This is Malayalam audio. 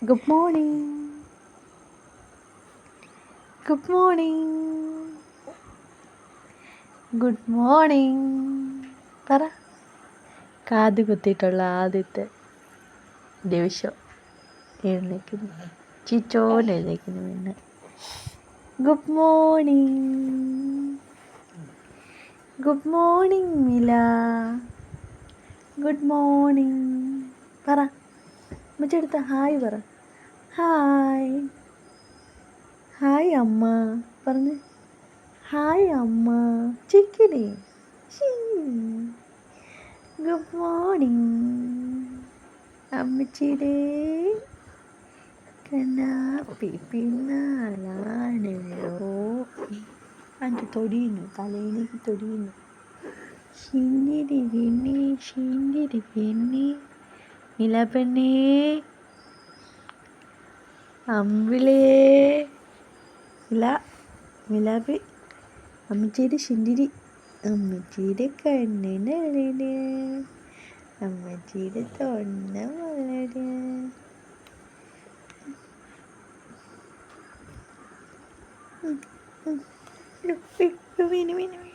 Good morning. Good morning. Good morning പറ. കാത് കുത്തിയിട്ടുള്ള ആദ്യത്തെ ദിവസം എഴുന്നേക്കുന്നു. ചിച്ചോണ്ട് എഴുന്നേക്കുന്നു. പിന്നെ ഗുഡ് മോർണിംഗ്. ഗുഡ് മോർണിംഗ് മില. ഗുഡ് മോർണിംഗ് പറ. മറ്റെടുത്ത ഹായ് പറ. ഹായ്. ഹായ് അമ്മ പറഞ്ഞ്. ഹായ് അമ്മ ചിക്കിടി. ഗുഡ് മോർണിംഗ് അമ്മച്ചിടേ കണ്ണാപ്പി പിന്നാലാണല്ലോ. അതിൻ്റെ തൊടിയുന്നു, തലയിലേക്ക് തൊടിയുന്നു. ഷിന്നിരി പിന്നി ഷിന്നിരി പിന്നി നിലപ്പെണ്ണേ അമ്പിളേ ഇല മിലാപി അമ്മച്ചിയുടെ ശിന്തിരി, അമ്മച്ചിയുടെ കണ്ണിനഴല്, അമ്മച്ചിയുടെ തൊണ്ട വളര്. വീണ് വീണ് വീണ്